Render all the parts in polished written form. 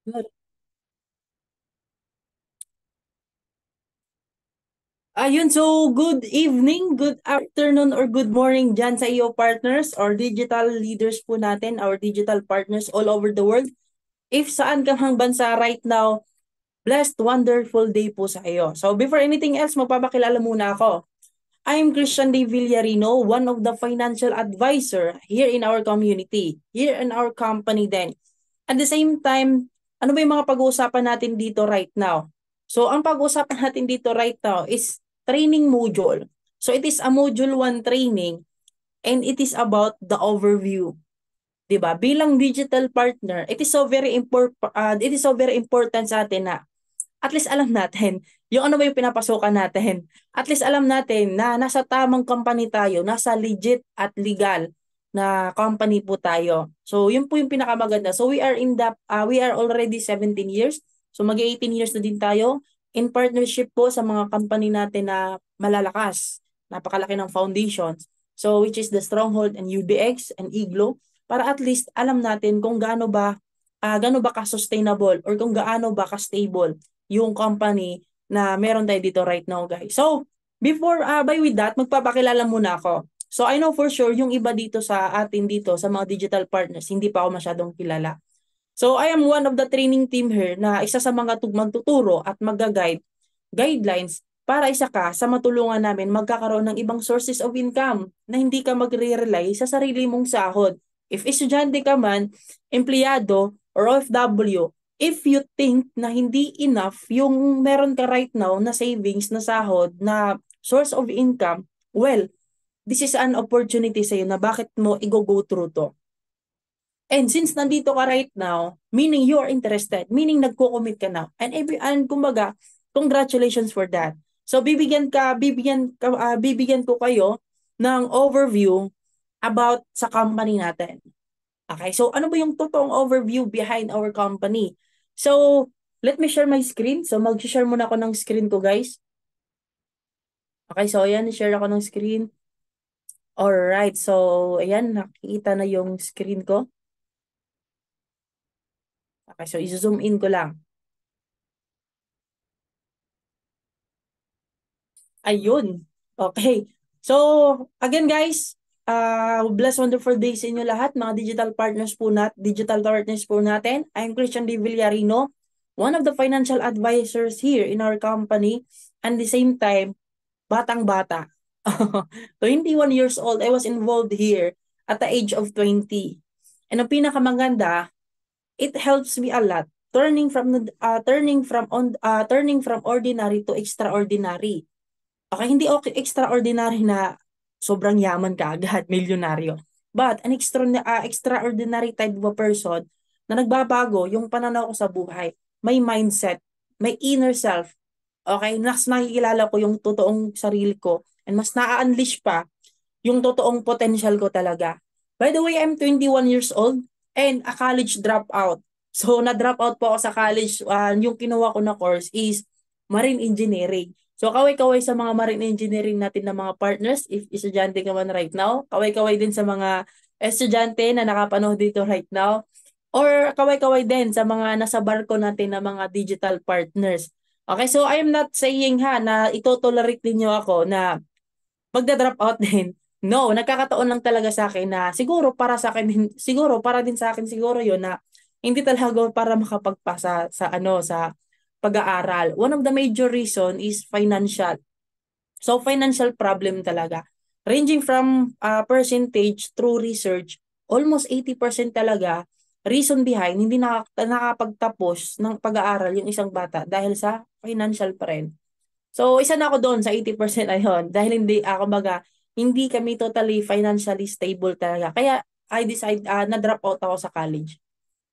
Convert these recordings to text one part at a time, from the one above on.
Good. Ayun, so good evening, good afternoon, or good morning dyan sa iyo partners or digital leaders po natin, our digital partners all over the world. If saan ka mang bansa right now, blessed, wonderful day po sa iyo. So before anything else, magpapakilala muna ako. I am Christian De Villarino, one of the financial advisor here in our community, here in our company then. At the same time, ano ba yung mga pag-uusapan natin dito right now? So, ang pag-uusapan natin dito right now is training module. So, it is a module 1 training and it is about the overview. 'Di ba? Bilang digital partner, it is so very important sa atin na at least alam natin yung ano ba yung pinapasukan natin. At least alam natin na nasa tamang company tayo, nasa legit at legal na company po tayo. So, yun po yung pinakamaganda. So, we are already 17 years. So, mag-18 years na din tayo in partnership po sa mga company natin na malalakas. Napakalaki ng foundations. So, which is the Stronghold and UBX and Iglo para at least alam natin kung gaano ba ka-sustainable or kung gaano ba ka-stable yung company na meron tayo dito right now, guys. So, by with that, magpapakilala muna ako. So, I know for sure, yung iba dito sa atin dito, sa mga digital partners, hindi pa ako masyadong kilala. So, I am one of the training team here na isa sa mga magtuturo at guidelines para isa ka sa matulungan namin magkakaroon ng ibang sources of income na hindi ka magre-rely sa sarili mong sahod. If estudyante ka man, empleyado, or OFW, if you think na hindi enough yung meron ka right now na savings na sahod na source of income, well, this is an opportunity sa'yo na bakit mo i-go through to. And since nandito ka right now, meaning you are interested, meaning nagko-commit ka na, and kumbaga, congratulations for that. So bibigyan ko kayo ng overview about sa company natin. Okay, so ano ba yung totoong overview behind our company? So, let me share my screen. So, mag-share muna ako ng screen ko, guys. Okay, so ayan, share ako ng screen. Alright, so ayan, nakikita na yung screen ko. Okay, so i-zoom in ko lang. Ayun. Okay. So, again guys, blessed wonderful day sa inyo lahat, mga digital partners po natin. I'm Christian De Villarino, one of the financial advisors here in our company, and the same time, batang-bata. 21 years old, I was involved here at the age of 20. And ang pinakamaganda, it helps me a lot turning from ordinary to extraordinary. Okay, hindi okay extraordinary na sobrang yaman ka agad, milyonaryo. But extraordinary type of a person na nagbabago yung pananaw ko sa buhay. May mindset, may inner self. Okay, mas nakikilala ko yung totoong sarili ko and mas na-unleash pa yung totoong potential ko talaga. By the way, I'm 21 years old and a college dropout. So, na-drop out po ako sa college. Yung kinuha ko na course is marine engineering. So, kaway-kaway sa mga marine engineering natin na mga partners, if estudyante ka man right now, kaway-kaway din sa mga estudyante na nakapanood dito right now, or kaway-kaway din sa mga nasa barko natin na mga digital partners. Okay, so I am not saying na ito-tolerate ninyo ako na magda-drop out din. No, nagkakataon lang talaga sa akin na siguro para sa akin din, siguro para din sa akin siguro 'yon na hindi talaga para makapagpasa sa pag-aaral. One of the major reason is financial. So financial problem talaga. Ranging from percentage through research, almost 80% talaga reason behind hindi nakapagtapos ng pag-aaral yung isang bata dahil sa financial pa rin. So, isa na ako doon sa 80% ayon dahil hindi kami totally financially stable talaga. Kaya I decide na drop out ako sa college.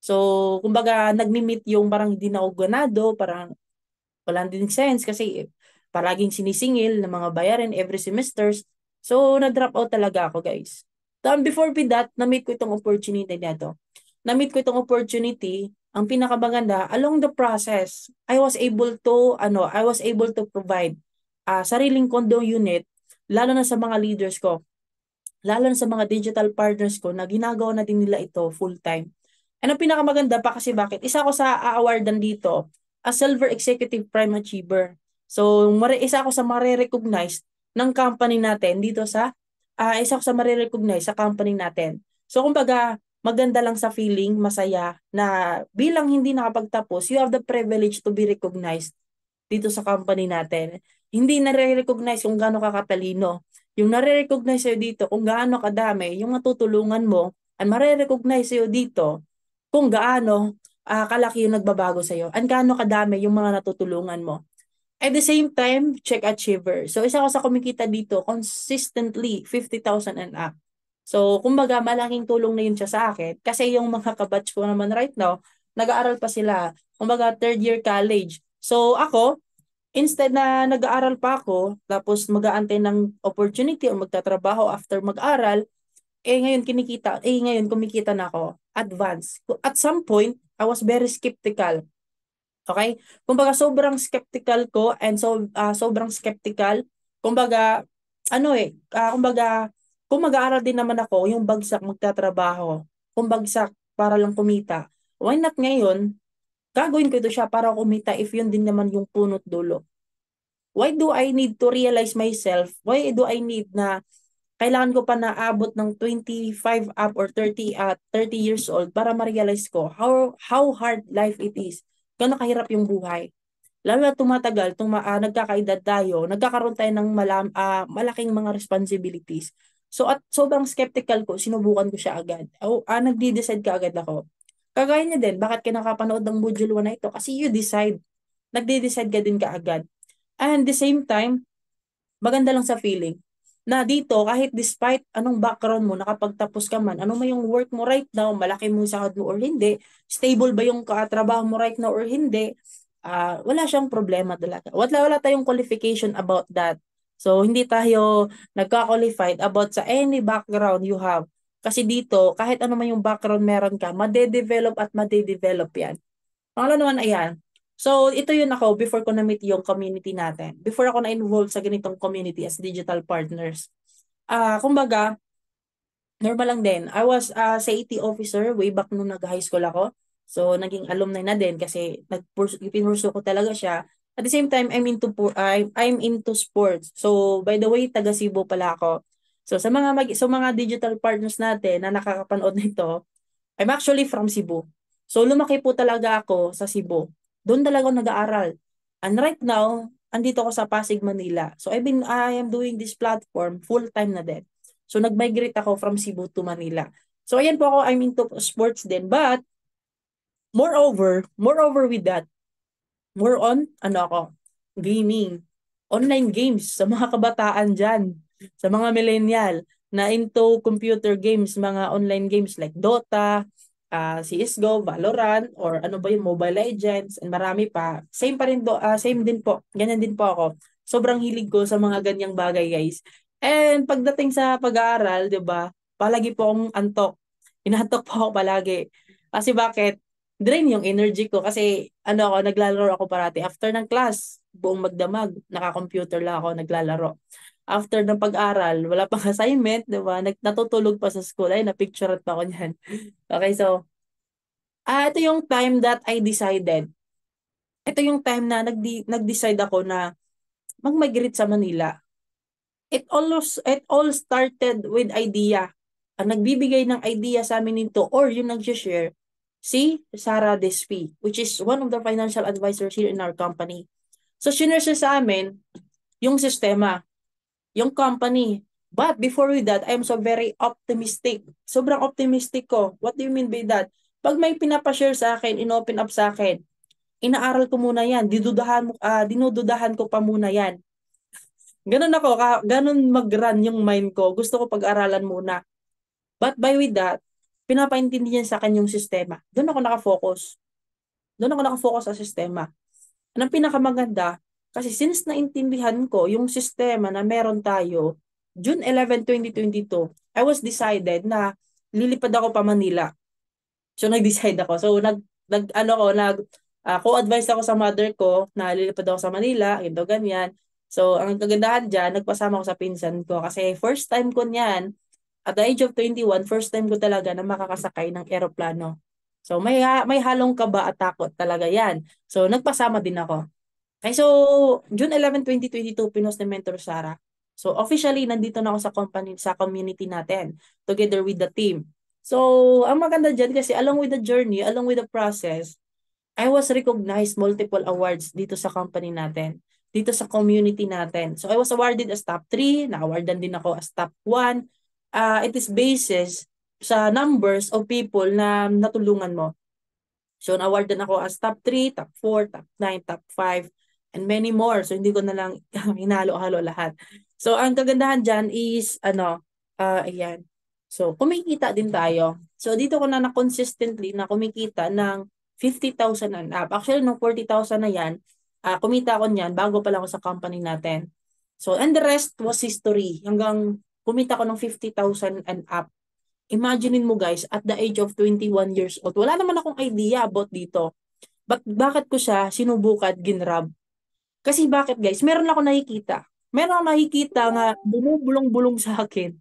So, kumbaga nagmi-meet yung parang hindi na ako ganado, parang wala din sense kasi palaging sinisingil ng mga bayarin every semesters. So, na-drop out talaga ako, guys. Then before with that, na-meet ko itong opportunity na to. Na-meet ko itong opportunity, ang pinakamaganda, along the process, I was able to provide sariling condo unit, lalo na sa mga leaders ko, lalo na sa mga digital partners ko na ginagawa na din nila ito full-time. And ang pinakamaganda pa kasi bakit? Isa ako sa a-awardan dito as Silver Executive Prime Achiever. So, isa ako sa mare-recognize ng company natin dito isa ako sa mare-recognize sa company natin. So, kumbaga, maganda lang sa feeling, masaya, na bilang hindi nakapagtapos, you have the privilege to be recognized dito sa company natin. Hindi nare-recognize kung gaano ka katalino. Yung nare-recognize sa'yo dito kung gaano kadami yung matutulungan mo, at mare-recognize sa'yo dito kung gaano kalaki yung nagbabago sa'yo, at gaano kadami yung mga natutulungan mo. At the same time, check achiever. So, isa ko sa kumikita dito consistently 50,000 and up. So, kumbaga, malaking tulong na yun siya sa akin. Kasi yung mga kabatch ko naman right now, nag-aaral pa sila. Kumbaga, third year college. So, ako, instead na nag-aaral pa ako, tapos mag-aantay ng opportunity o magtatrabaho after mag-aral, ngayon kumikita na ako. Advance. At some point, I was very skeptical. Okay? Kumbaga sobrang skeptical ko, and sobrang skeptical. Kumbaga kumbaga kung mag-aaral din naman ako, yung bagsak magtatrabaho, kung bagsak para lang kumita. Why not ngayon? Gagawin ko ito siya para kumita if yun din naman yung punot dulo. Why do I need to realize myself? Why do I need na kailangan ko pa naabot ng 25 up or 30 years old para ma-realize ko how hard life it is. Gano'ng kahirap yung buhay. Lalo na tumatagal, nagkakaedad tayo, nagkakaroon tayo ng malaking mga responsibilities. So at sobrang skeptical ko, sinubukan ko siya agad. Nagde-decide ka agad ako. Kagaya niya din, bakit ka nakapanood ng module 1 na ito? Kasi you decide. Nagde-decide ka din kaagad. And the same time, maganda lang sa feeling na dito, kahit despite anong background mo, nakapagtapos ka man, ano mo yung work mo right now, malaki mo yung sahod mo or hindi, stable ba yung trabaho mo right now or hindi, wala siyang problema talaga. Wala tayong qualification about that. So, hindi tayo nagka-qualified about sa any background you have. Kasi dito, kahit ano man yung background meron ka, made-develop at made-develop yan. Pangalawa naman, ayan. So, ito yun ako before ko na-meet yung community natin. Before ako na-involve sa ganitong community as digital partners. Kumbaga, normal lang din. I was a CAT officer way back nung nag-high school ako. So, naging alumni na din kasi pinurso ko talaga siya. At the same time, I'm into sports. So, by the way, taga Cebu pala ako. So, sa mga digital partners natin na nakakapanood nito, I'm actually from Cebu. So lumaki po talaga ako sa Cebu. Doon talaga ako nag-aaral. And right now, andito ako sa Pasig, Manila. So I am doing this platform full-time na din. So nag-migrate ako from Cebu to Manila. So ayan po ako, I'm into sports din. But moreover with that, more on, gaming. Online games sa mga kabataan dyan, sa mga millennial na into computer games, mga online games like Dota, CSGO, Valorant, or ano ba yung Mobile Legends, and marami pa. Same din po. Ganyan din po ako. Sobrang hilig ko sa mga ganyang bagay, guys. And pagdating sa pag-aaral, 'di ba? Palagi po akong antok. Inaantok po ako palagi. Kasi bakit? Drain yung energy ko kasi naglalaro ako parati. After ng class, buong magdamag, naka-computer lang ako naglalaro. After ng pag-aral, wala pang assignment, 'di ba? Natutulog pa sa school. Ay, na-picture pa ako niyan. Okay, so ito yung time that I decided. Ito yung time na nag-decide ako na mag-migrate sa Manila. It all started with idea. Ang nagbibigay ng idea sa amin nito or yung nag-share, si Sarah Despi, which is one of the financial advisors here in our company. So, sinare siya sa amin yung sistema, yung company. But before with that, I'm so very optimistic. Sobrang optimistic ko. What do you mean by that? Pag may pinapashare sa akin, inopen up sa akin, inaaral ko muna yan. Dinududahan ko pa muna yan. Ganun ako, ganun mag-run yung mind ko. Gusto ko pag-aralan muna. But by with that, pinapaintindi niya sa akin yung sistema. Doon ako nakafocus. Doon ako nakafocus sa sistema. Ang pinakamaganda, kasi since naintindihan ko yung sistema na meron tayo, June 11, 2022, I was decided na lilipad ako pa Manila. So nag-decide ako. So co-advise ako sa mother ko na lilipad ako sa Manila, ito ganyan. So ang kagandahan diyan, nagpasama ko sa pinsan ko kasi first time ko niyan at the age of 21, first time ko talaga na makakasakay ng eroplano. So may halong kaba at takot talaga yan. So nagpasama din ako. Okay, so June 11, 2022, pinost ni Mentor Sara. So officially, nandito na ako sa company, sa community natin, together with the team. So, ang maganda dyan kasi along with the journey, along with the process, I was recognized multiple awards dito sa company natin, dito sa community natin. So I was awarded as top 3, na-awardan din ako as top 1. It is basis sa numbers of people na natulungan mo. So na-awardan ako as top 3, top 4, top 9, top 5, and many more. So hindi ko na lang hinalo-halo lahat. So ang kagandahan dyan is, ayan. So kumikita din tayo. So dito ko na consistently na kumikita ng 50,000 and up. Actually, nung 40,000 na yan, kumita ako niyan bago pa lang ako sa company natin. So, and the rest was history. Hanggang kumita ko ng 50,000 and up. Imaginein mo guys, at the age of 21 years old, wala naman akong idea about dito. Bakit ko siya sinubukan, ginrab? Kasi bakit guys, meron ako nakikita. Meron ako nakikita nga bumubulong-bulong sa akin.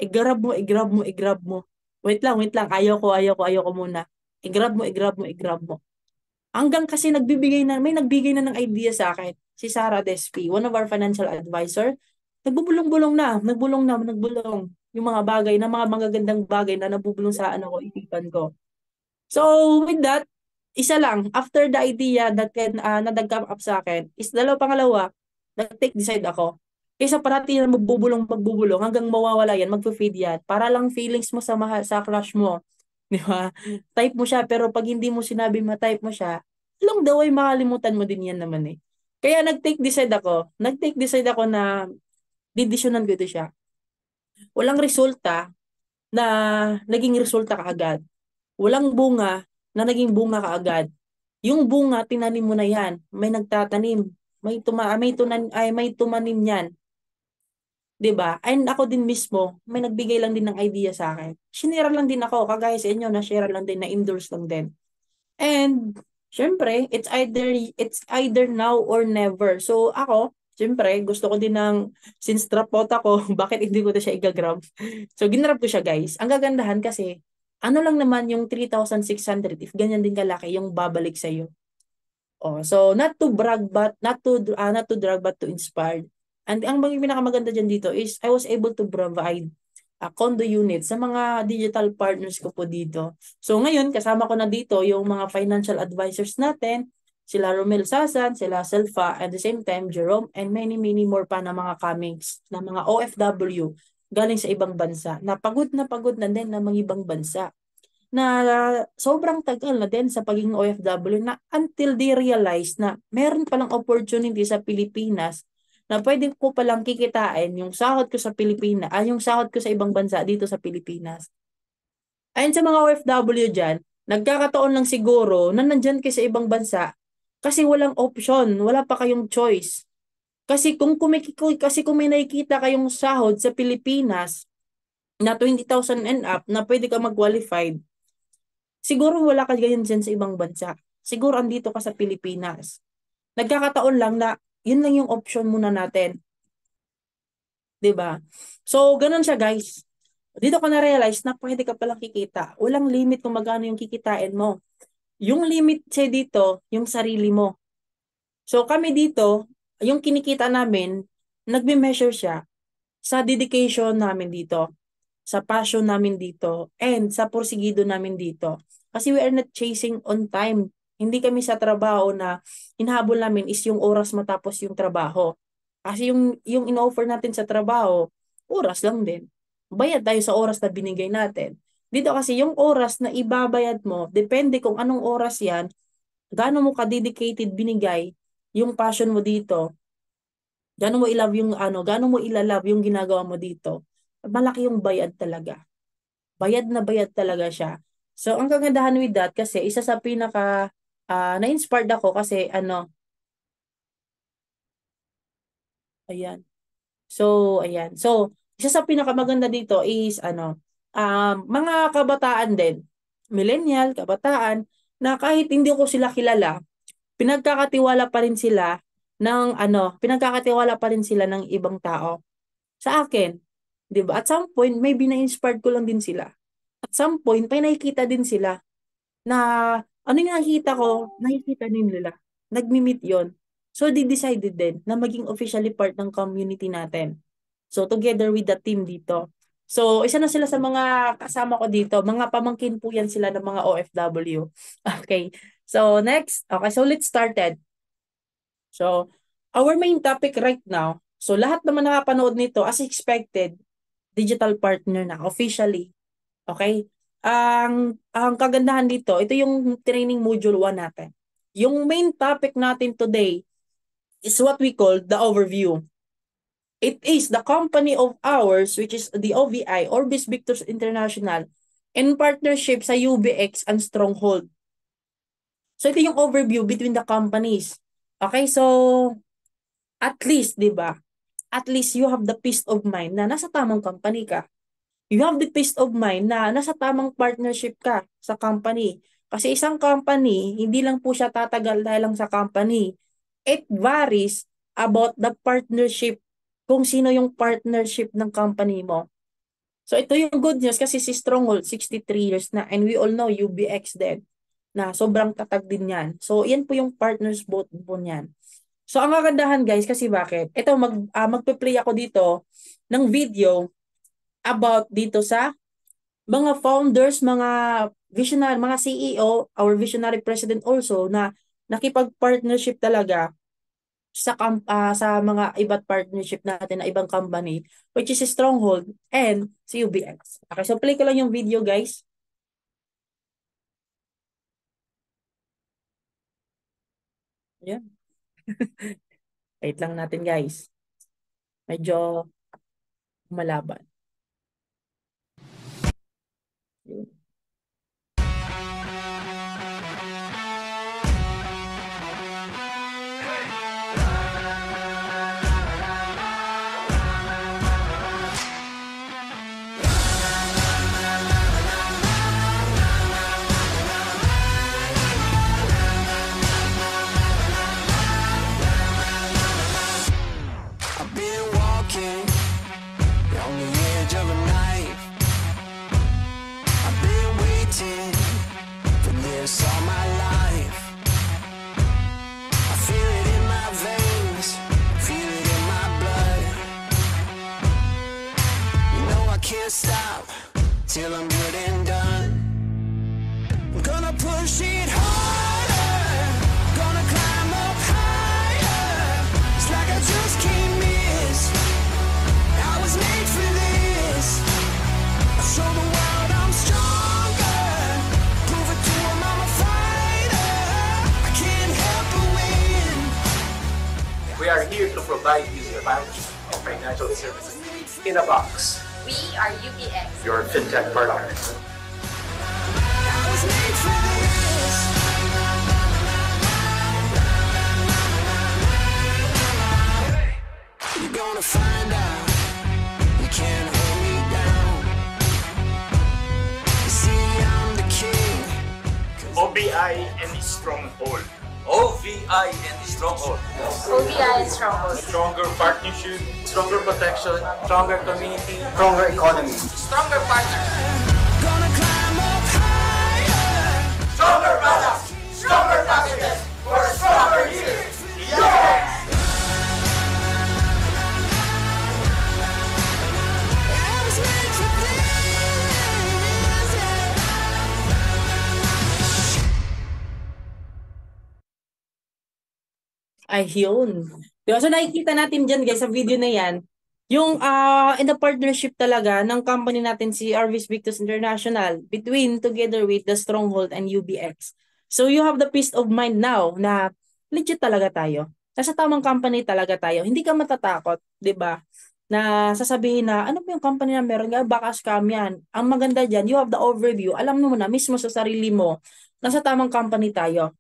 I-grab mo, i-grab mo, i-grab mo. Wait lang. Ayaw ko muna. I-grab mo, i-grab mo, i-grab mo. Hanggang kasi may nagbigay na ng idea sa akin. Si Sarah Despi, one of our financial advisor. Nagbulong. Yung mga bagay, na mga magagandang bagay na nabubulong sa isipan ko. So, with that, isa lang, after the idea na nag-come up sa akin, is pangalawa, nag-take decide ako. Kaysa parati na magbubulong hanggang mawawala yan, magpo-feed yan. Para lang feelings mo sa crush mo. Di ba? Type mo siya, pero pag hindi mo sinabi ma-type mo siya, along the way, makalimutan mo din yan naman eh. Kaya nag-take decide ako. Nag-take decide ako na didisyonan ko ito siya. Walang resulta na naging resulta kaagad. Walang bunga na naging bunga kaagad. Yung bunga, tinanim mo na yan. May nagtatanim. May tumanim yan. 'Di ba? And ako din mismo, may nagbigay lang din ng idea sa akin. Sinira lang din ako, kagaya sa inyo, na-share lang din, na-endorse lang din. And, syempre, it's either now or never. So, ako, syempre, gusto ko din since dropout ako, bakit hindi ko na siya i-grab? So, ginrab ko siya, guys. Ang gagandahan kasi, ano lang naman yung 3,600 if ganyan din kalaki yung babalik sa iyo. Oh, so not to brag but not to drag but to inspire. And ang pinakamaganda diyan dito is I was able to provide a condo unit sa mga digital partners ko po dito. So ngayon kasama ko na dito yung mga financial advisors natin, sila Romel Sasan, sila Selfa, at the same time Jerome, and many more pa na mga comings na mga OFW galing sa ibang bansa na pagod na din na mga ibang bansa na sobrang tagal na din sa pagiging OFW na until they realize na meron palang opportunity sa Pilipinas na pwede ko palang kikitain yung sahod ko sa Pilipinas, yung sahod ko sa ibang bansa dito sa Pilipinas. Ayun sa mga OFW dyan, nagkakataon lang siguro na nandyan kayo sa ibang bansa kasi walang option, wala pa kayong choice. Kasi kung may nakikita kayong sahod sa Pilipinas na 20,000 and up na pwede ka mag-qualified, siguro wala ka ganyan dyan sa ibang bansa. Siguro andito ka sa Pilipinas. Nagkakataon lang na yun lang yung option muna natin. 'Di ba? So, ganun siya guys. Dito ko na-realize na pwede ka palang kikita. Walang limit kung magkano yung kikitain mo. Yung limit siya dito, yung sarili mo. So, kami dito, yung kinikita namin, nagme-measure siya sa dedication namin dito, sa passion namin dito, and sa porsigido namin dito. Kasi we are not chasing on time. Hindi kami sa trabaho na hinahabol namin is yung oras matapos yung trabaho. Kasi yung in-offer natin sa trabaho, oras lang din. Bayad tayo sa oras na binigay natin. Dito kasi yung oras na ibabayad mo, depende kung anong oras yan, gaano mo ka-dedicated binigay yung passion mo dito, gaano mo ilalove yung ginagawa mo dito, malaki yung bayad talaga. Bayad na bayad talaga siya. So, ang kagandahan with that, kasi isa sa pinaka, na-inspired ako kasi, ayan. So, ayan. So, isa sa pinakamaganda dito is, mga kabataan din, millennial, kabataan, na kahit hindi ko sila kilala, pinagkakatiwala pa rin sila ng ibang tao sa akin. 'Di ba? At some point, maybe na-inspired ko lang din sila. At some point, may nakikita din sila na ano yung nakikita nila, nagmi-meet yon. So, they decided din na maging officially part ng community natin. So, together with the team dito. So, isa na sila sa mga kasama ko dito. Mga pamangkin po yan sila ng mga OFW. Okay. So, next. Okay, so let's started. So, our main topic right now, so lahat naman nakapanood nito, as expected, digital partner na officially. Okay? Ang kagandahan dito, ito yung training module 1 natin. Yung main topic natin today is what we call the overview. It is the company of ours, which is the OVI, Orbis Victors International, in partnership sa UBX and Stronghold. So ito yung overview between the companies. Okay, so at least, di ba? At least you have the peace of mind na nasa tamang company ka. You have the peace of mind na nasa tamang partnership ka sa company. Kasi isang company, hindi lang po siya tatagal dahil lang sa company. It varies about the partnership, kung sino yung partnership ng company mo. So ito yung good news kasi si Stronghold, 63 years na, and we all know UBX din, na sobrang tatag din yan. So yan po yung partners both po niyan. So ang kagandahan guys, kasi bakit? Ito, magpe-play ako dito ng video about dito sa mga founders, mga visionary, mga CEO, our visionary president also, na nakipag-partnership talaga sa mga iba't partnership natin na ibang company, which is Stronghold and si UBX. Okay, so play ko lang yung video guys. Ayan. Wait lang natin guys. Medyo malaban. Yun. I've been walking on the edge of a knife. I've been waiting for this all my life. I feel it in my veins, feel it in my blood. You know I can't stop till I'm good and done. I'm gonna push it harder, gonna climb up higher. It's like I just can't miss. I was made for this. I show the world I'm stronger. Prove it to 'em I'm a fighter. I can't help but win. We are here to provide you the advantage of financial services in a box. We are UBX. Your fintech partner. I was made for this. You're gonna find out you can't hold me down. You see, I'm the king. OBI and Stronghold. OVI and Stronghold. OBI and Stronghold. Stronger partnership, Stronger protection, stronger community, Stronger economy. Stronger partners. Gonna climb up higher. stronger products, stronger packages for a stronger year. Yeah! I was made for this. Ayun. Diba? So nakikita natin dyan guys sa video na yan, yung in the partnership talaga ng company natin si Arvis Victus International between together with the Stronghold and UBX. So you have the peace of mind now na legit talaga tayo. Nasa tamang company talaga tayo. Hindi ka matatakot, 'di ba? Na sasabihin na ano ba yung company na meron nga, baka scam yan. Ang maganda dyan, you have the overview. Alam mo na mismo sa sarili mo, nasa tamang company tayo.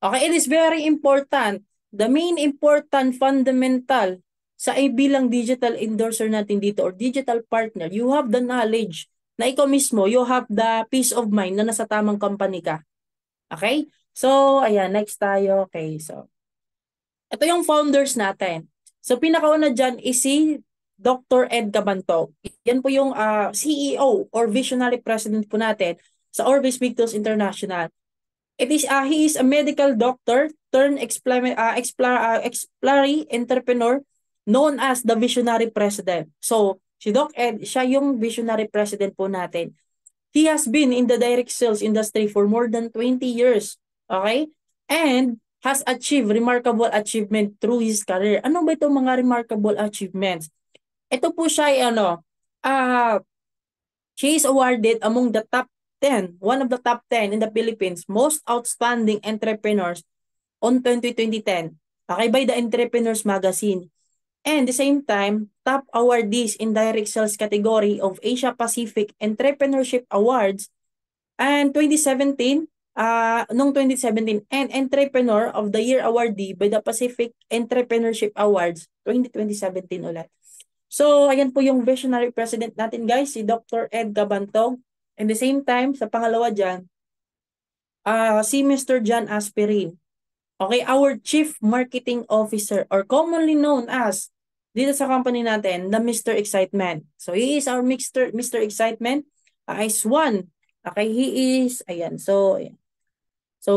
Okay, it is very important. The main important fundamental sa bilang digital endorser natin dito or digital partner, you have the knowledge na ikaw mismo, you have the peace of mind na nasa tamang company ka. Okay? So, ayan, next tayo. Okay, so, ito yung founders natin. So, pinakauna dyan is si Dr. Ed Cabantog. Yan po yung CEO or visionary president po natin sa Orbis Victus International. He is a medical doctor turned explorer entrepreneur known as the visionary president. So, si Doc Ed, siya yung visionary president po natin. He has been in the direct sales industry for more than 20 years. Okay? And has achieved remarkable achievement through his career. Ano ba itong mga remarkable achievements? Ito po siya ay she is awarded among the top 10, one of the top 10 in the Philippines most outstanding entrepreneurs on 2010. Okay, by the Entrepreneurs Magazine. And the same time, top awardees in direct sales category of Asia Pacific Entrepreneurship Awards and 2017, noong 2017, and Entrepreneur of the Year awardee by the Pacific Entrepreneurship Awards 2017 ulit. So, ayan po yung visionary president natin guys, si Dr. Ed Cabantog. And the same time, sa pangalawa dyan, si Mr. John Aspirin. Okay, our Chief Marketing Officer or commonly known as, dito sa company natin, the Mr. Excitement. So, he is our Mr. Excitement. Is one. Okay, he is, ayan, so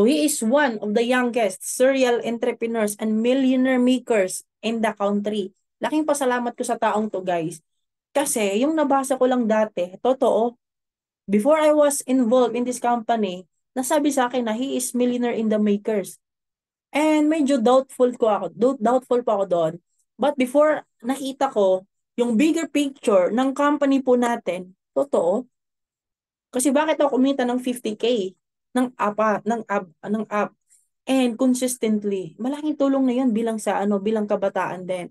he is one of the youngest serial entrepreneurs and millionaire makers in the country. Laking pasalamat ko sa taong to guys. Kasi yung nabasa ko lang dati, totoo, before I was involved in this company, nasabi sa akin na he is millionaire in the makers. And medyo doubtful pa ako doon. But before nakita ko yung bigger picture ng company po natin, totoo. Kasi bakit ako kumita ng 50K ng app and consistently, malaking tulong na 'yan bilang kabataan din.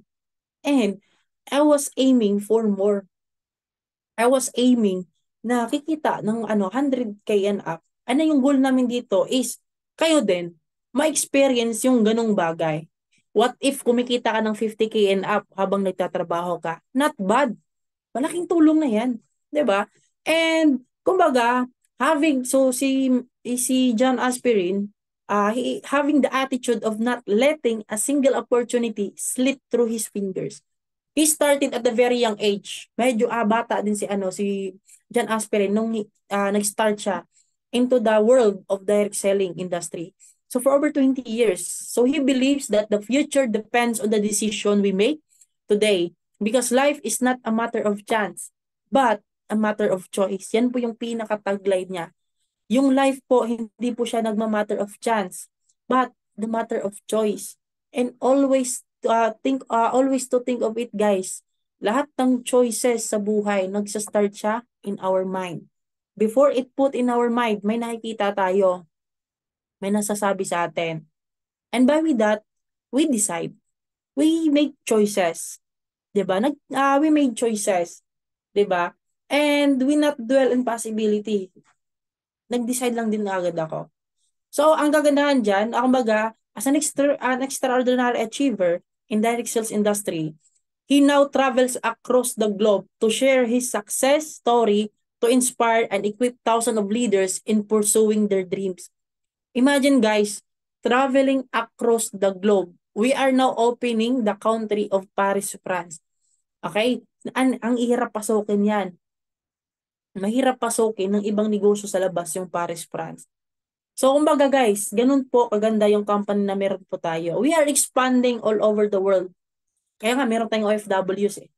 And I was aiming for more. I was aiming na kikita ng 100K and up. Ano yung goal namin dito is kayo din ma-experience yung ganong bagay. What if kumikita ka ng 50K and up habang nagtatrabaho ka? Not bad. Malaking tulong na 'yan, 'di ba? And kumbaga, si John Aspirin, having the attitude of not letting a single opportunity slip through his fingers. He started at a very young age. Medyo bata din si John Aspirin nung nag-start siya into the world of direct selling industry. So for over 20 years. So he believes that the future depends on the decision we make today because life is not a matter of chance but a matter of choice. Yan po yung pinaka-tagline niya. Yung life po, hindi po siya nagma-matter of chance, but the matter of choice. And always to think of it guys, lahat ng choices sa buhay, nagsa-start siya in our mind. Before it put in our mind, may nakikita tayo. May nasasabi sa atin. And by with that, we decide. We make choices. 'Di ba? We made choices. 'Di ba? And we not dwell in possibility. Nag-decide lang din agad ako. So, ang gagandahan dyan, kumbaga, as an extraordinary achiever in direct sales industry, he now travels across the globe to share his success story to inspire and equip thousands of leaders in pursuing their dreams. Imagine guys, traveling across the globe. We are now opening the country of Paris, France. Okay? Ang ihirap pasukin yan. Mahirap pasukin ng ibang negosyo sa labas yung Paris, France. So, kumbaga guys, ganun po kaganda yung company na meron po tayo. We are expanding all over the world. Kaya nga, meron tayong OFWs eh.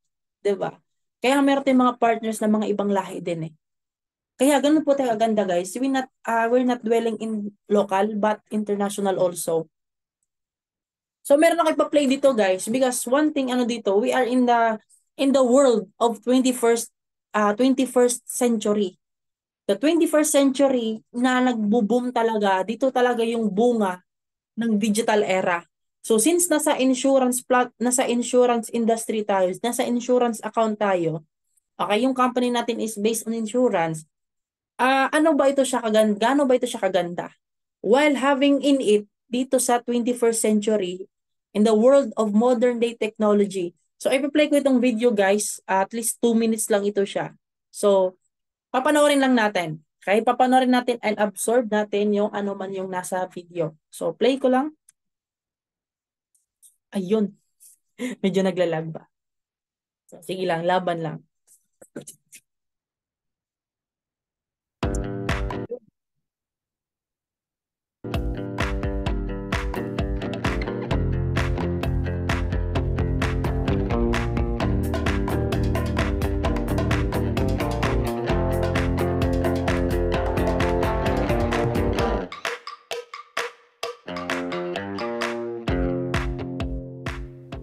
'Di ba? Kaya nga, meron tayong mga partners na mga ibang lahi din eh. Kaya ganun po tayo kaganda guys. We're not dwelling in local but international also. So, meron ako ipa-play dito guys because one thing dito, we are in the world of 21st century. The 21st century na nagbo-boom talaga, dito talaga yung bunga ng digital era. So since nasa insurance industry tayo, nasa insurance account tayo, okay, yung company natin is based on insurance. Gaano ba ito siya kaganda? While having in it dito sa 21st century in the world of modern day technology. So, i-play ko itong video guys. At least 2 minutes lang ito siya. So, papanoorin lang natin. Okay? Papanoorin natin and absorb natin yung ano man yung nasa video. So, play ko lang. Ayun. Medyo naglalag ba? So, sige lang, laban lang.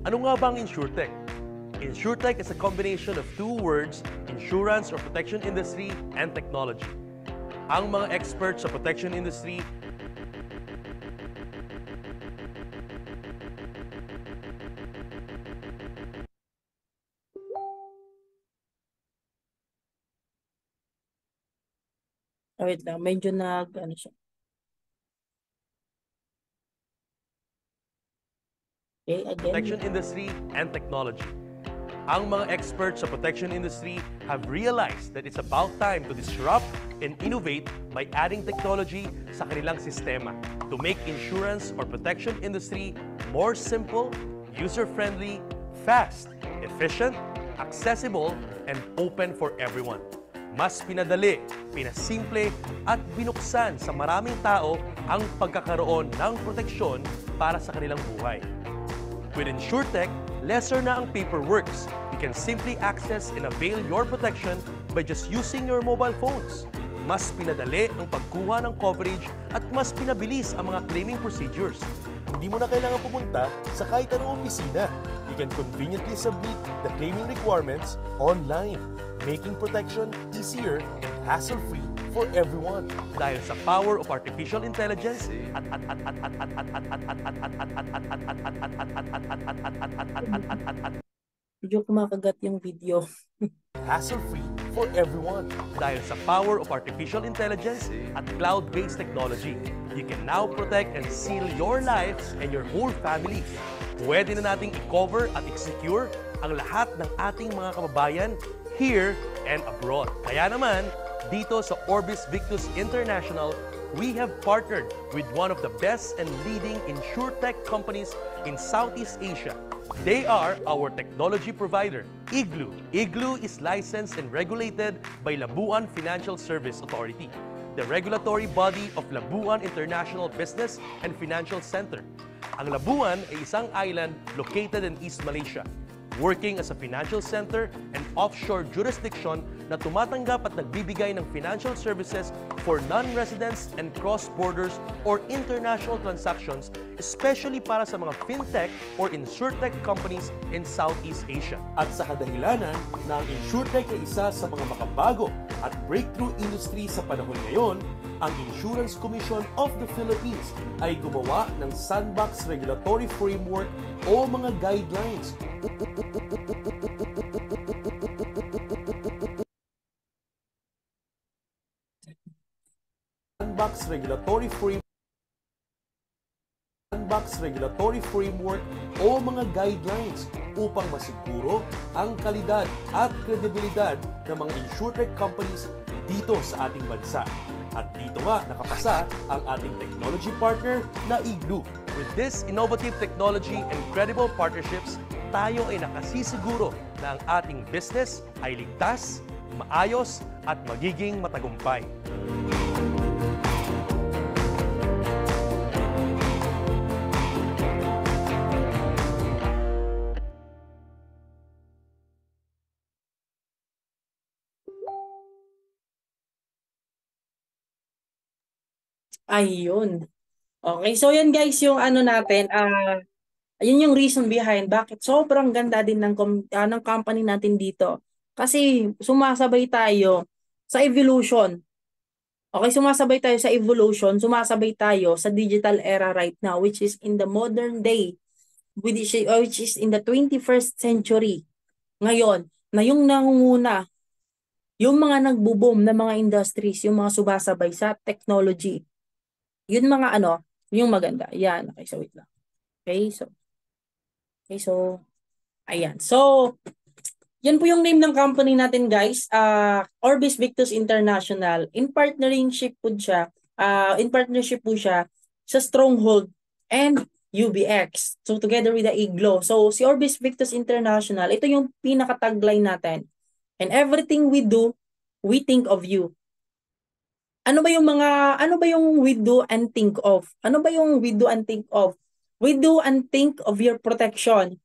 Ano nga ba ang InsurTech? InsurTech is a combination of two words, insurance or protection industry and technology. Ang mga experts sa protection industry Wait lang, medyo ano siya. Okay, again. protection industry and technology. Ang mga experts sa protection industry have realized that it's about time to disrupt and innovate by adding technology sa kanilang sistema to make insurance or protection industry more simple, user-friendly, fast, efficient, accessible, and open for everyone. Mas pinadali, pinasimple, at binuksan sa maraming tao ang pagkakaroon ng proteksyon para sa kanilang buhay. With InsurTech, lesser na ang paperworks. You can simply access and avail your protection by just using your mobile phones. Mas pinadali ang pagkuha ng coverage at mas pinabilis ang mga claiming procedures. Hindi mo na kailangan pumunta sa kahit anong opisina. You can conveniently submit the claiming requirements online, making protection easier and hassle-free for everyone. Dahil sa power of artificial intelligence Medyo kumakagat yung video. Hassle-free for everyone. Dahil sa power of artificial intelligence at cloud-based technology, you can now protect and seal your life and your whole family. Pwede na nating i-cover at i-secure ang lahat ng ating mga kababayan here and abroad. Kaya naman, dito sa Orbis Victus International, we have partnered with one of the best and leading insurtech companies in Southeast Asia. They are our technology provider, Igloo. Igloo is licensed and regulated by Labuan Financial Service Authority, the regulatory body of Labuan International Business and Financial Center. Ang Labuan ay isang island located in East Malaysia, working as a financial center and offshore jurisdiction na tumatanggap at nagbibigay ng financial services for non-residents and cross-borders or international transactions, especially para sa mga fintech or insurtech companies in Southeast Asia. At sa kadahilanan na ang insurtech ay isa sa mga makabago at breakthrough industry sa panahon ngayon, ang Insurance Commission of the Philippines ay gumawa ng sandbox regulatory framework o mga guidelines regulatory framework o mga guidelines upang masiguro ang kalidad at kredibilidad ng mga insurtech companies dito sa ating bansa. At dito nga nakapasa ang ating technology partner na Igloo. With this innovative technology and credible partnerships, tayo ay nakasisiguro na ang ating business ay ligtas, maayos at magiging matagumpay. Ayun. Okay, so yan guys yung ano natin, yun yung reason behind bakit sobrang ganda din ng company natin dito. Kasi sumasabay tayo sa evolution. Okay, sumasabay tayo sa evolution, sumasabay tayo sa digital era right now, which is in the modern day, which is in the 21st century. Ngayon, na yung nangunguna, yung mga nagbo-boom na mga industries, yung mga sumasabay sa technology. Yun mga yung maganda. Yan, okay, so wait lang. Okay, so, ayan. So, yan po yung name ng company natin, guys. Orbis Victus International. In partnership po siya sa Stronghold and UBX. So, together with the Igloo. So, si Orbis Victus International, ito yung pinaka-tagline natin. And everything we do, we think of you. Ano ba yung we do and think of? Ano ba yung we do and think of? We do and think of your protection.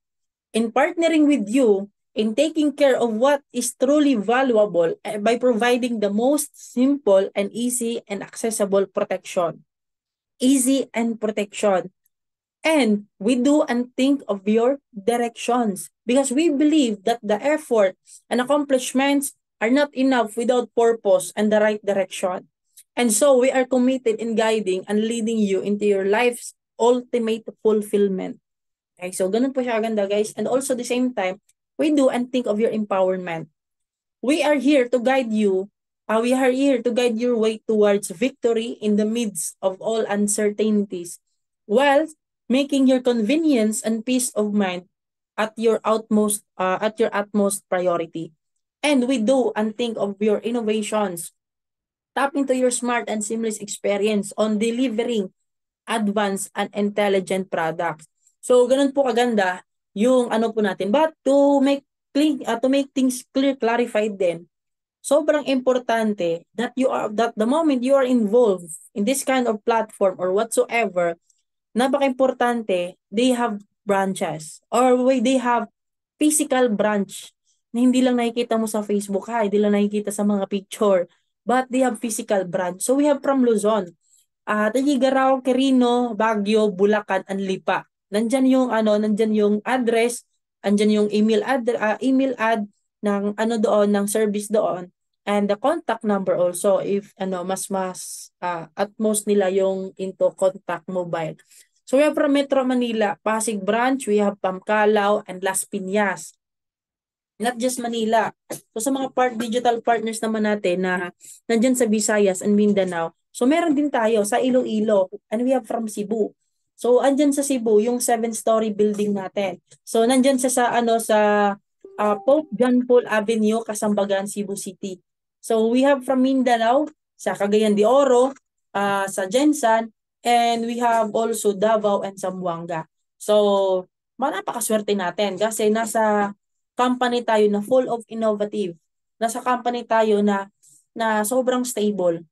In partnering with you, in taking care of what is truly valuable by providing the most simple and easy and accessible protection. Easy and protection. And we do and think of your directions because we believe that the effort and accomplishments are not enough without purpose and the right direction. And so we are committed in guiding and leading you into your life's ultimate fulfillment. Okay, so ganun po siya ganda guys. And also at the same time, we do and think of your empowerment. We are here to guide you. We are here to guide your way towards victory in the midst of all uncertainties, while making your convenience and peace of mind at your utmost priority. And we do and think of your innovations. Tap into your smart and seamless experience on delivering advanced and intelligent products. So ganun po kaganda yung ano po natin. But to make things clear, clarified din, sobrang importante that the moment you are involved in this kind of platform or whatsoever, napaka-importante, they have branches or they have physical branch na hindi lang nakikita mo sa Facebook, hindi lang nakikita sa mga picture, but they have physical branch. So we have from Luzon, Tagigaraw, Quirino, Baguio, Bulacan, and Lipa. Nandyan yung address, andyan yung email ad ng ng service doon, and the contact number also if mas at most nila yung into contact mobile. So we have from Metro Manila, Pasig branch, we have Pamcalao and Las Piñas. Not just Manila. So sa mga digital partners naman natin na nandyan sa Visayas and Mindanao, so meron din tayo sa Iloilo, and we have from Cebu. So andyan sa Cebu yung 7-story building natin. So nandyan sa Pope John Paul Avenue, Kasambagan, Cebu City. So we have from Mindanao sa Cagayan de Oro, sa Jensan, and we have also Davao and Zamboanga. So napakaswerte natin kasi nasa company tayo na full of innovative. Nasa company tayo na sobrang stable.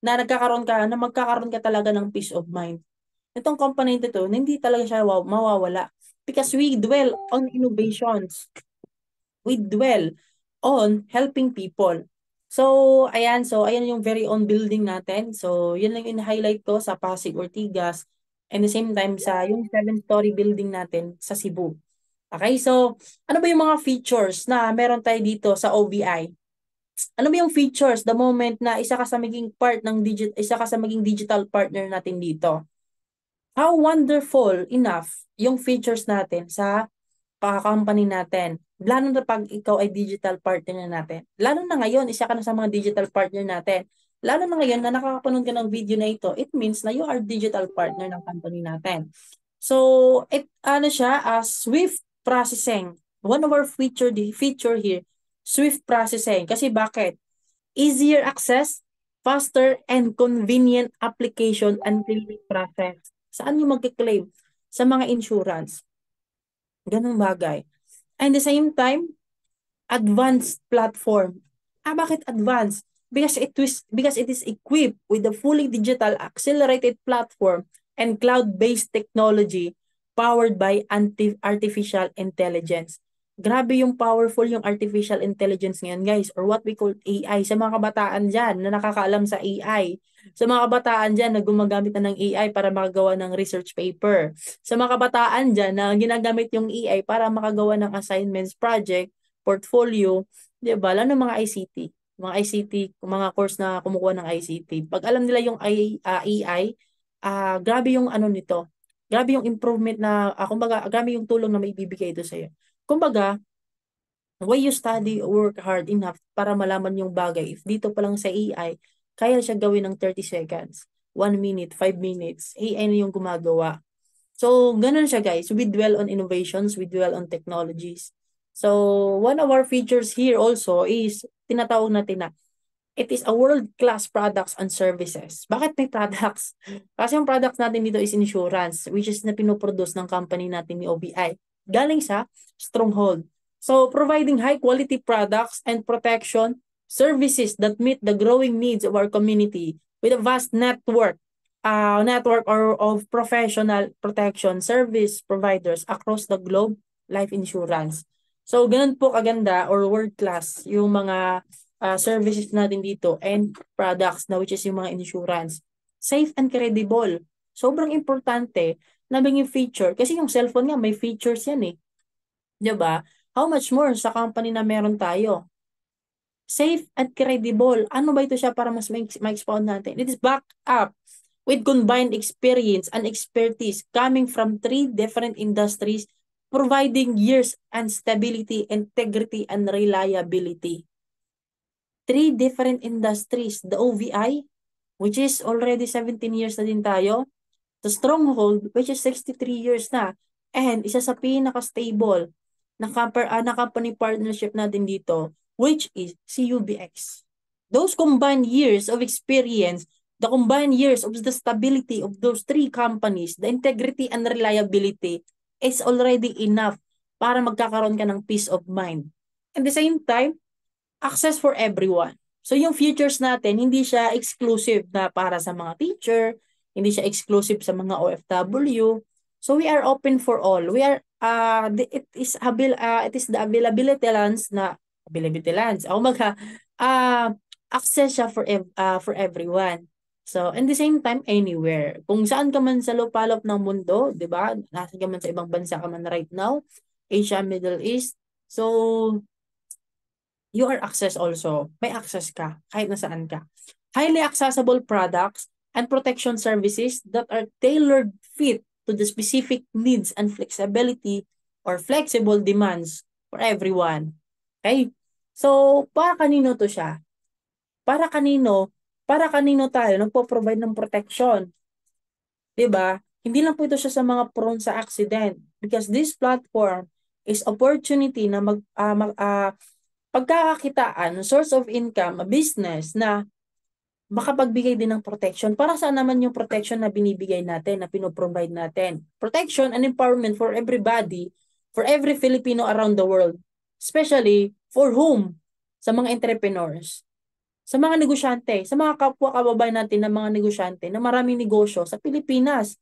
Na magkakaroon ka talaga ng peace of mind. Itong company nito, hindi talaga siya mawawala. Because we dwell on innovations. We dwell on helping people. So, ayan yung very own building natin. So, yun lang yung highlight ko sa Pasig, Ortigas. And the same time sa yung 7-story building natin sa Cebu. Okay, so ano ba yung mga features na meron tayo dito sa OBI? Ano ba yung features the moment na isa ka sa maging digital partner natin dito? How wonderful enough yung features natin sa company natin. Lalo na pag ikaw ay digital partner natin. Lalo na ngayon, isa ka na sa mga digital partner natin. Lalo na ngayon na nakakapanood ka ng video na ito, it means na you are digital partner ng company natin. So, siya, swift processing. One of our feature here, swift processing. Kasi bakit? Easier access, faster and convenient application and claiming process. Saan yung mag-claim? Sa mga insurance. Ganun bagay. And the same time, advanced platform. Bakit advanced? Because it is equipped with a fully digital accelerated platform and cloud-based technology powered by artificial intelligence. Grabe yung powerful yung artificial intelligence ngayon, guys, or what we call AI. Sa mga kabataan dyan na nakakaalam sa AI. Sa mga kabataan dyan na gumagamit na ng AI para makagawa ng research paper. Sa mga kabataan dyan na ginagamit yung AI para makagawa ng assignments, project, portfolio, diba? Lalo mga ICT. Mga course na kumukuha ng ICT. Pag alam nila yung AI, grabe yung nito. Grabe yung improvement na, kumbaga, grabe yung tulong na may bibigay ito sa'yo. Kumbaga, why you study or work hard enough para malaman yung bagay. If dito pa lang sa AI, kaya siya gawin ng 30 seconds, 1 minute, 5 minutes. AI na yung gumagawa. So, ganun siya guys. We dwell on innovations, we dwell on technologies. So, one of our features here also is, tinatawag natin na, it is a world-class products and services. Bakit may products? Kasi yung products natin dito is insurance, which is na pinoproduce ng company natin ni OBI. Galing sa Stronghold. So, providing high-quality products and protection services that meet the growing needs of our community with a vast network of professional protection service providers across the globe, life insurance. So, ganun po kaganda or world-class yung mga services natin dito and products na which is yung mga insurance. Safe and credible. Sobrang importante na maging feature. Kasi yung cellphone nga, may features yan eh. 'Di ba? How much more sa company na meron tayo? Safe at credible. Ano ba ito siya para mas ma-expound natin? It is backed up with combined experience and expertise coming from 3 different industries, providing years and stability, integrity, and reliability. 3 different industries. The OVI, which is already 17 years na din tayo. The Stronghold, which is 63 years na. And isa sa pinaka-stable na company partnership natin dito, which is CUBX. Those combined years of experience, the combined years of the stability of those 3 companies, the integrity and reliability is already enough para magkakaroon ka ng peace of mind. At the same time, access for everyone. So yung features natin, hindi siya exclusive na para sa mga teacher, hindi siya exclusive sa mga OFW. So we are open for all. We are it is the availability lands na availability lands. Access siya for everyone. So, in the same time, anywhere. Kung saan ka man sa lupalop ng mundo, di ba? Nasa ka man sa ibang bansa ka man right now, Asia, Middle East. So, you are access also. May access ka kahit nasaan ka. Highly accessible products and protection services that are tailored fit to the specific needs and flexibility or flexible demands for everyone. Okay? So, para kanino to siya? Para kanino? Para kanino tayo nagpo-provide ng protection? 'Di ba? Hindi lang po ito siya sa mga prone sa accident because this platform is opportunity na pagkakakitaan, source of income, a business na makapagbigay din ng protection. Para saan naman yung protection na binibigay natin, na pinoprovide natin? Protection and empowerment for everybody, for every Filipino around the world. Especially for whom? Sa mga entrepreneurs, sa mga negosyante, sa mga kapwa kababayan natin na mga negosyante na maraming negosyo sa Pilipinas.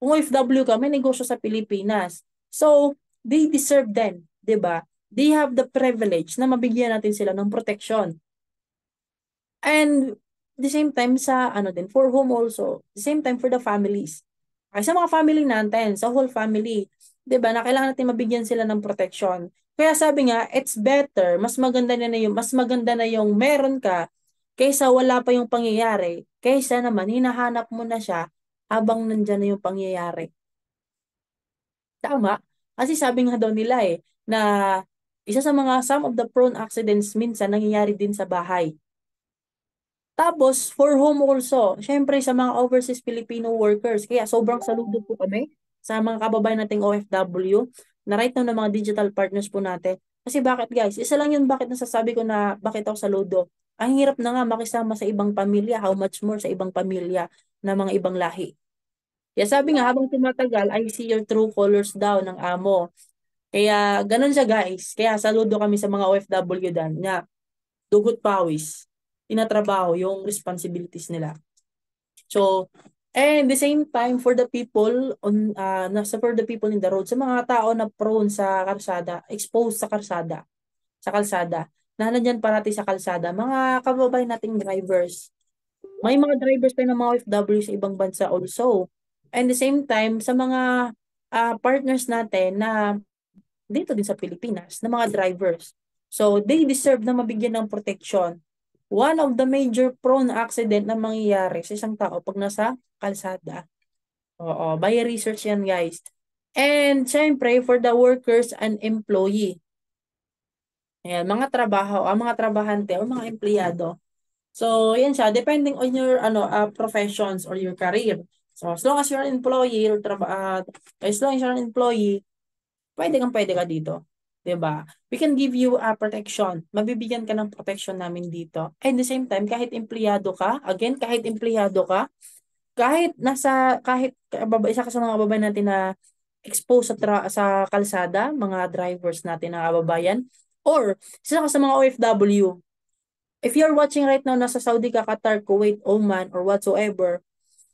Kung OFW ka, may negosyo sa Pilipinas. So, they deserve then, 'di ba? They have the privilege na mabigyan natin sila ng protection. And the same time for whom also, the same time for the families. Ay sa mga family natin, sa whole family, 'di ba? Na kailangan natin mabigyan sila ng protection. Kaya sabi nga, it's better, mas maganda na yung meron ka kaysa wala pa yung pangyayari, kaysa naman hinahanap mo na siya habang nandiyan na yung pangyayari. Tama? Kasi sabi nga daw nila na isa sa mga some of the prone accidents minsan nangyayari din sa bahay. Tapos, for home also, syempre sa mga overseas Filipino workers. Kaya sobrang saludo po kami sa mga kababayan nating OFW na right now na mga digital partners po natin. Kasi bakit guys? Isa lang yun bakit nasasabi ko na bakit ako saludo. Ang hirap na nga makisama sa ibang pamilya, how much more sa ibang pamilya na mga ibang lahi. Kaya sabi nga, habang tumatagal, I see your true colors daw ng amo. Kaya ganun siya guys. Kaya saludo kami sa mga OFW dan na dugot pawis, tinatrabaho yung responsibilities nila. So, and the same time for the people for the people in the road, sa mga tao na prone sa kalsada, exposed sa kalsada, na nandyan parati sa kalsada, mga kababayan nating drivers. May mga drivers tayo ng mga OFW sa ibang bansa also. And the same time, sa mga partners natin na dito din sa Pilipinas, na mga drivers. So, they deserve na mabigyan ng protection. One of the major prone accident na mangyayari sa isang tao pag nasa kalsada. Oo, by research yan guys. And syempre, for the workers and employee. Ayan, mga trabahante o mga empleyado. So, yan siya. Depending on your professions or your career. So, as long as you're an employee, pwede ka dito. 'Di ba? We can give you a protection. Mabibigyan ka ng protection namin dito. And the same time, kahit empleyado ka, kahit isa ka sa mga kababayan natin na exposed sa kalsada, mga drivers natin na kababayan, or isa ka sa mga OFW. If you're watching right now, nasa Saudi ka, Qatar, Kuwait, Oman, or whatsoever,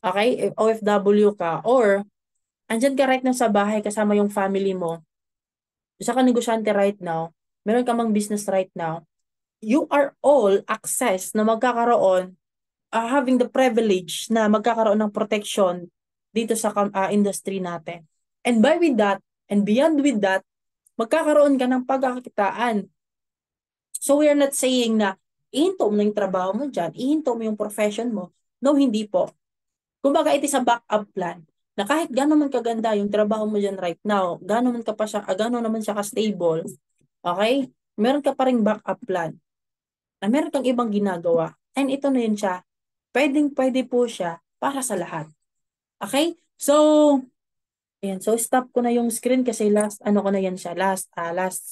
okay, if OFW ka, or andyan ka right now sa bahay kasama yung family mo, isa ka negosyante right now, meron ka mang business right now, you are all access na magkakaroon, having the privilege na magkakaroon ng protection dito sa industry natin. And by with that, and beyond with that, magkakaroon ka ng pagkakakitaan. So we are not saying na ihinto mo na yung trabaho mo dyan, ihinto mo yung profession mo. No, hindi po. Kumbaga, it is a backup plan na kahit gano'n man kaganda yung trabaho mo dyan right now, gano'n naman siya ka-stable, okay? Meron ka pa ring backup plan na meron kang ibang ginagawa. And ito na yun siya. Pwede po siya para sa lahat. Okay? So, ayan. So, stop ko na yung screen kasi last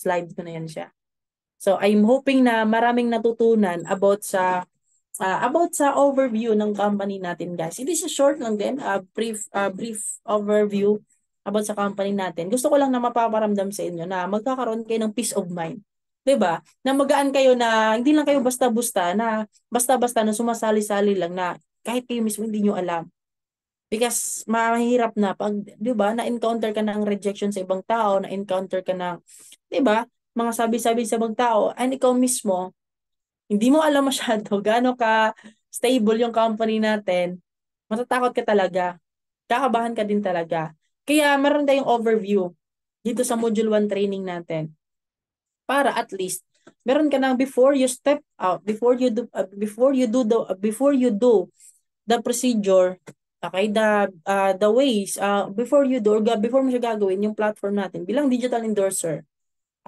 slide ko na yan siya. So, I'm hoping na maraming natutunan about sa overview ng company natin, guys. It is a short lang din, brief overview about sa company natin. Gusto ko lang na mapaparamdam sa inyo na magkakaroon kayo ng peace of mind. 'Di ba? Na magaan kayo na hindi lang kayo basta-basta na sumasali-sali lang na kahit kayo mismo hindi nyo alam. Because mahirap na pag, 'di ba, na-encounter ka ng rejection sa ibang tao, na-encounter ka ng, 'di ba, mga sabi-sabi sa ibang tao, and ikaw mismo hindi mo alam masyado gaano ka stable yung company natin, matatakot ka talaga. Kakabahan ka din talaga. Kaya meron tayong overview dito sa Module 1 training natin. Para at least meron ka na before you step out, before you do the procedure, okay, the ways, before mo siya gagawin yung platform natin bilang digital endorser.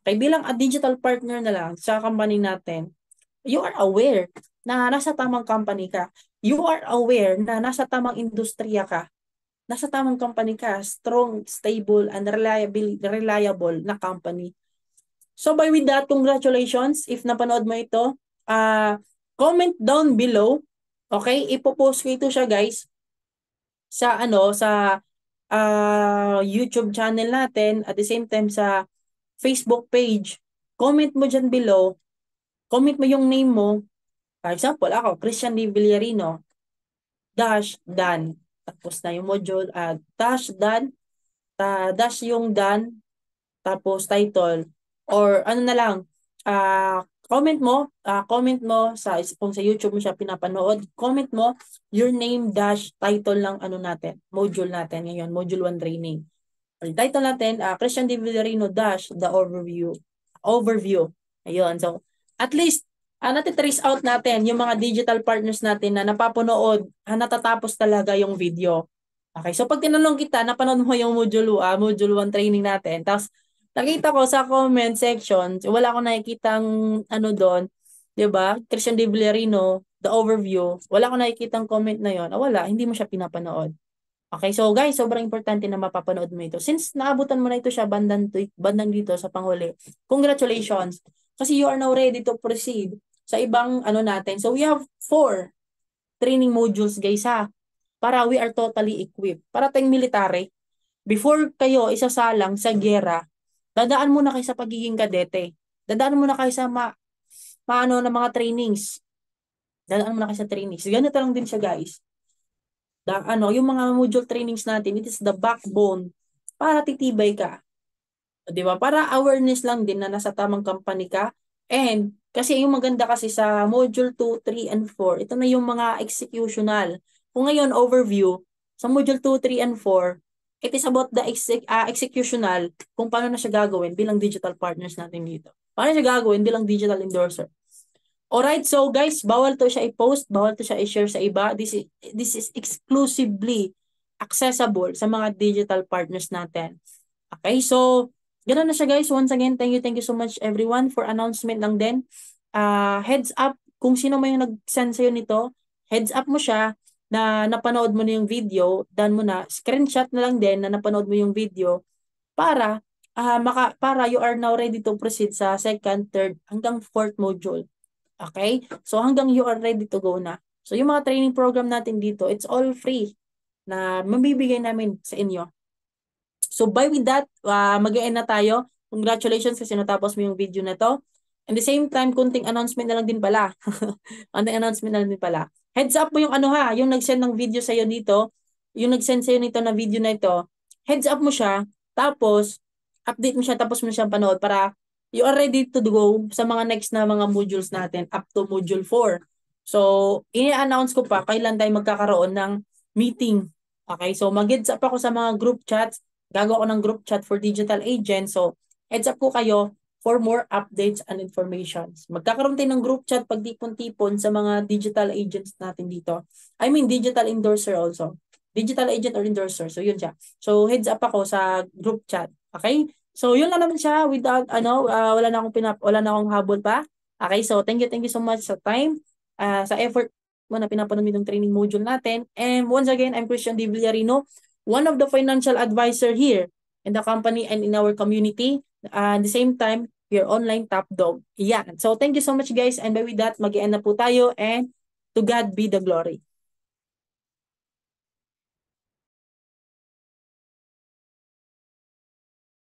Okay, bilang a digital partner na lang sa company natin. You are aware na nasa tamang company ka. You are aware na nasa tamang industriya ka. Nasa tamang company ka. Strong, stable, and reliable na company. So by with that, congratulations. If napanood mo ito, comment down below. Okay? Ipopost ko ito siya, guys. Sa YouTube channel natin. At the same time sa Facebook page. Comment mo dyan below. Comment mo yung name mo. For example, ako, Christian D. Villarino, Dan. Tapos na yung module, Dan, dash yung Dan, tapos title. Or ano na lang, comment mo kung sa YouTube mo siya pinapanood, comment mo your name dash title ng module natin ngayon, module 1 training. Or title natin, Christian D. Villarino dash the overview. Ayun, so at least, natitrace out natin yung mga digital partners natin na napapanood, natatapos talaga yung video. Okay, so pag tinanong kita, napanood mo yung module 1 training natin, tapos nakita ko sa comment section, wala ko nakikitang doon, 'di ba? Christian D. Villarino, the overview, wala ko nakikitang comment na yon. Wala, hindi mo siya pinapanood. Okay, so guys, sobrang importante na mapapanood mo ito. Since naabutan mo na ito siya bandang dito sa panghuli, congratulations. Kasi you are now ready to proceed sa ibang natin. So we have 4 training modules, guys, para we are totally equipped. Para tayong military, before kayo isasalang sa giyera, dadaan muna kayo sa pagiging kadete. Dadaan muna kayo sa ng mga trainings. Dadaan muna kayo sa trainings. Ganito lang din siya, guys. Yung mga module trainings natin, it is the backbone para titibay ka. 'Di ba? Para awareness lang din na nasa tamang company ka. And kasi yung maganda kasi sa module 2, 3, and 4, ito na yung mga executional. Kung ngayon overview, sa module 2, 3, and 4, it is about the executional kung paano na siya gagawin bilang digital partners natin dito. Paano siya gagawin bilang digital endorser. Alright, so guys, bawal to siya i-post, bawal to siya i-share sa iba. This is exclusively accessible sa mga digital partners natin. Okay, so ganoon na siya, guys. Once again, thank you so much everyone for announcement lang din. Heads up, kung sino man yung nag-send sa'yo nito, heads up mo siya na napanood mo na yung video, dan mo na, screenshot na lang din na napanood mo yung video para you are now ready to proceed sa 2nd, 3rd, hanggang 4th module. Okay? So hanggang you are ready to go na. So yung mga training program natin dito, it's all free na mabibigay namin sa inyo. So by with that, mag-e-end na tayo. Congratulations kasi natapos mo yung video na to. And the same time, kunting announcement na lang din pala. Heads up mo yung yung nag-send ng video sa'yo dito, yung nag-send sa'yo nito na video na ito, heads up mo siya, tapos update mo siya, tapos mo siya panood para you are ready to go sa mga next na mga modules natin up to module 4. So, i-announce ko pa kailan tayo magkakaroon ng meeting Okay, so mag-heads up ako sa mga group chats. Gagawa ko ng group chat for digital agents. So, heads up po kayo for more updates and informations. Magkakaroon tayo ng group chat pag tipon-tipon sa mga digital agents natin dito. I mean, digital endorser also. Digital agent or endorser. So, yun siya. So, heads up ako sa group chat. Okay? So, yun lang naman siya. Without, wala na akong habol pa. Okay? So, thank you so much sa time, sa effort mo na pinapanood ng training module natin. And once again, I'm Christian D. Villarino, one of the financial advisor here in the company and in our community. At the same time, your online top dog. Yeah. So thank you so much guys. And by with that, mag-end na po tayo and to God be the glory.